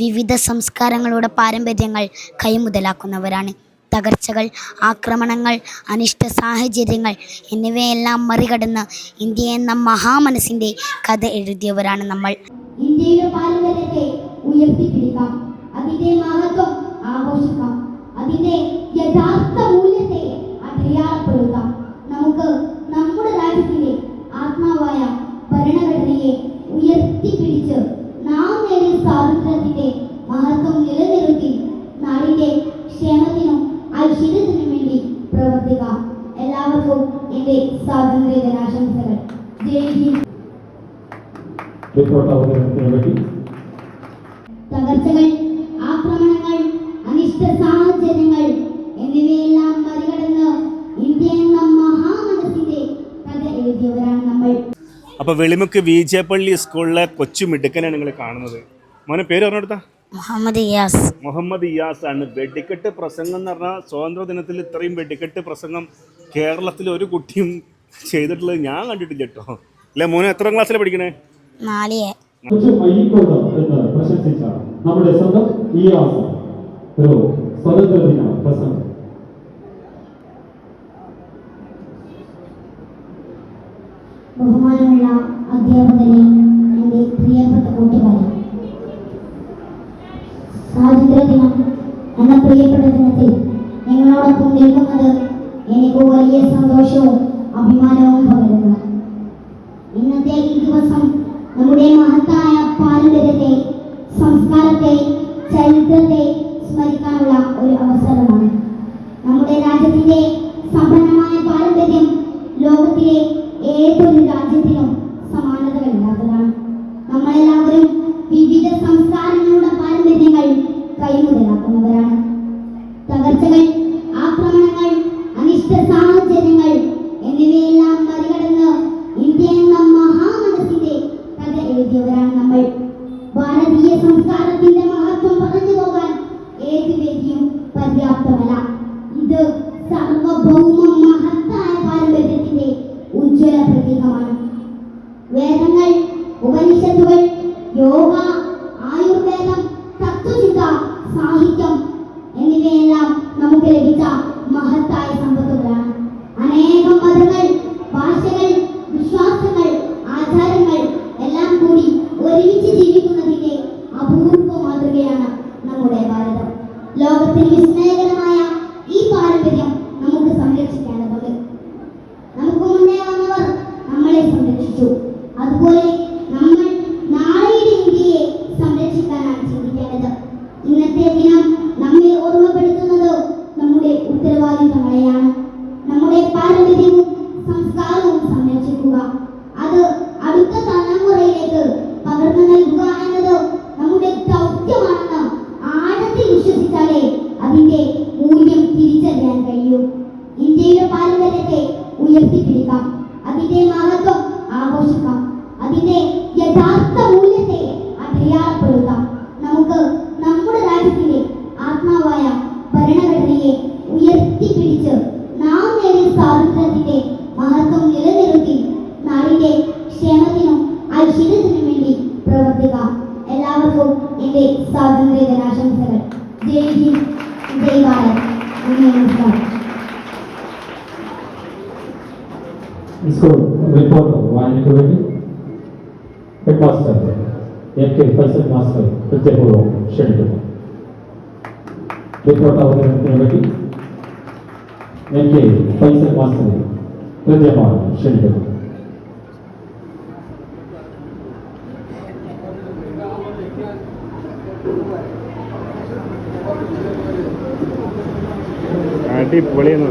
വിവിധ സംസ്കാരങ്ങളുടെ പാരമ്പര്യങ്ങൾ കൈമുതലാക്കുന്നവരാണ്. തകർച്ചകൾ, ആക്രമണങ്ങൾ, അനിഷ്ട സാഹചര്യങ്ങൾ എന്നിവയെല്ലാം മറികടന്ന് ഇന്ത്യ എന്ന മഹാമനസ്സിൻ്റെ കഥ എഴുതിയവരാണ് നമ്മൾ. ഇന്ത്യയുടെ പാരമ്പര്യത്തെ ഉയർത്തിപ്പിടിക്കാം, അതിൻ്റെ മഹത്വം ആഘോഷിക്കാം, അതിൻ്റെ യഥാർത്ഥ മൂല്യത്തെ അടയാളപ്പെടുത്താം. നമുക്ക് നമ്മുടെ രാജ്യത്തിൻ്റെ ആത്മാവായ ഭരണഘടനയെ ഉയർത്തിപ്പിടിച്ച് നാം നേടിയ സ്വാതന്ത്ര്യത്തിന്റെ മഹത്വം നിലനിർത്തി നാടിന്റെ ക്ഷേമത്തിനും ഐശ്വര്യത്തിനും വേണ്ടി പ്രവർത്തിക്കാം. എല്ലാവർക്കും എൻ്റെ സ്വാതന്ത്ര്യ ദിനാശംസകൾ. ജയ് ഹിന്ദ്. തകർച്ചകൾ, ആക്രമണങ്ങൾ, അനിഷ്ട സാഹചര്യങ്ങൾ എന്നിവയെല്ലാം മറികടന്ന് ഇന്ത്യ എന്ന മഹാമനസ്സിന്റെ കഥ എഴുതിയവരാണ് നമ്മൾ. അപ്പോൾ വെളിമുക്ക് വിജയപ്പള്ളി സ്കൂളിലെ കൊച്ചു മിടുക്കനാണ് നിങ്ങൾ കാണുന്നത്. മോനെ പേര് പറഞ്ഞെടുത്താ? മുഹമ്മദ് ഇയാസ് ആണ്. വെടിക്കെട്ട് പ്രസംഗം എന്ന് പറഞ്ഞാൽ സ്വാതന്ത്ര്യ ദിനത്തിൽ ഇത്രയും വെടിക്കെട്ട് പ്രസംഗം കേരളത്തിൽ ഒരു കുട്ടിയും ചെയ്തിട്ടുള്ളത് ഞാൻ കണ്ടിട്ടില്ല കേട്ടോ. അല്ലെ മോനെ എത്ര ക്ലാസ്സിലാണ് പഠിക്കണേ? 4. നമ്മുടെ സ്വന്തം ഇയാസ് ഒരു സ്വാതന്ത്ര്യ ദിന പ്രസംഗം. ബഹുമാനമുള്ള അധ്യാപകരെ, എൻ്റെ പ്രിയപ്പെട്ട കൂട്ടുകാരെ, സ്വാതന്ത്ര്യ ദിനം എന്ന പ്രിയപ്പെട്ട ദിനത്തിൽ നിങ്ങളോടൊപ്പം നിൽക്കുന്നത് എനിക്ക് വലിയ സന്തോഷവും അഭിമാനവും പകരുന്നു. ഇന്നത്തെ ഈ ദിവസം നമ്മുടെ മഹത്തായ പാരമ്പര്യത്തെ, സംസ്കാരത്തെ, ചരിത്രത്തെ സ്മരിക്കാനുള്ള ഒരു അവസരമാണ്. നമ്മുടെ രാജ്യത്തിൻ്റെ സമ്പന്നമായ പാരമ്പര്യം ലോകത്തിലെ ഏതൊരു രാജ്യത്തിനും സമാനതകളില്ലാത്തതാണ്. നമ്മളെല്ലാവരും വിവിധ സംസ്കാരങ്ങളുടെ പാരമ്പര്യങ്ങൾ കൈമുതലാക്കുന്നവരാണ്. തകർച്ചകൾ, ആക്രമണങ്ങൾ, അനിഷ്ട സാഹചര്യങ്ങൾ എന്നിവയെല്ലാം മറികടന്ന് ഇന്ത്യ എന്ന മഹാമനസ്സിന്റെ കഥ എഴുതിയവരാണ് നമ്മൾ. ഭാരതീയ സംസ്കാരത്തിന്റെ മഹത്വം പറഞ്ഞു പോകാൻ ഏത് വേദിയും പര്യാപ്തമല്ല. ഇത് സാർവഭൗമ മഹത്തായ പാരമ്പര്യത്തിന്റെ ഉജ്ജ്വല പ്രതീകമാണ്. വേദങ്ങൾ, ഉപനിഷത്തുകൾ, യോഗ, ആയുർവേദം, തത്വചിന്ത, സാഹിത്യം എന്നിവയെല്ലാം നമുക്ക് ലഭിച്ച മഹത്തായ സമ്പത്തുകളാണ്. അനേകം മതങ്ങൾ, ഭാഷകൾ, വിശ്വാസങ്ങൾ, ആചാരങ്ങൾ എല്ലാം കൂടി ഒരുമിച്ച് ജീവിക്കുന്നതിന്റെ അപൂർവ മാതൃകയാണ് നമ്മുടെ ഭാരതം. ലോകത്തിന് വിസ്മയകരമായ ഈ പാരമ്പര്യം നമുക്ക് സംരക്ഷിക്കേണ്ടതുണ്ട്. നമുക്ക് മുന്നേ വന്നവർ നമ്മളെ സംരക്ഷിച്ചു. അതുപോലെ നമ്മൾ നാളെയുടെ ഇന്ത്യയെ സംരക്ഷിക്കാനാണ് ചിന്തിക്കേണ്ടത്. ഇന്നത്തെ ദിനം നമ്മെ ഓർമ്മപ്പെടുത്തുന്നത് നമ്മുടെ ഉത്തരവാദിത്തങ്ങളെയാണ്. നമ്മുടെ പാരമ്പര്യവും സംസ്കാരവും സംരക്ഷിക്കുക, അത് അടുത്ത തലമുറയിലേക്ക് പകർന്നു നൽകുക എന്നത് നമ്മുടെ ദൗത്യമാണെന്ന് ആഴത്തിൽ വിശ്വസിച്ചാലേ അതിന്റെ മൂല്യം തിരിച്ചറിയാൻ കഴിയൂ. ഇന്ത്യയുടെ പാരമ്പര്യത്തെ ഉയർത്തിപ്പിടിക്കാം, അതിന്റെ മഹത്വം ആഘോഷിക്കാം, അതിന്റെ യഥാർത്ഥ മൂല്യത്തെ അടയാളപ്പെടുത്താം. നമുക്ക് നമ്മുടെ രാജ്യത്തിന്റെ ആത്മാവായ ഭരണഘടനയെ ഉയർത്തിപ്പിടിച്ച് നാം നേടിയ സ്വാതന്ത്ര്യത്തിന്റെ മഹത്വം നിലനിർത്തി നാടിന്റെ ക്ഷേമത്തിനും ഐശ്വര്യത്തിനും വേണ്ടി പ്രവർത്തിക്കാം. എല്ലാവർക്കും എൻ്റെ സ്വാതന്ത്ര്യ ദിനാശംസകൾ. ജയ് ഹിന്ദ്, ജയ് ഭാരത്. നമസ്കാരം. സ്കൂൾ റിപ്പോർട്ട് വായനയ്ക്ക് വേണ്ടി head master M K Faisal master കൃത്യപൂർവ്വം ക്ഷണിക്കുന്നു. റിപ്പോർട്ട് അവതരണത്തിന് വേണ്ടി എം കെ ഫൈസൽ മാസ്റ്ററെ കൃത്യമായി ക്ഷണിക്കുന്നു. അടിപൊളിയെന്ന്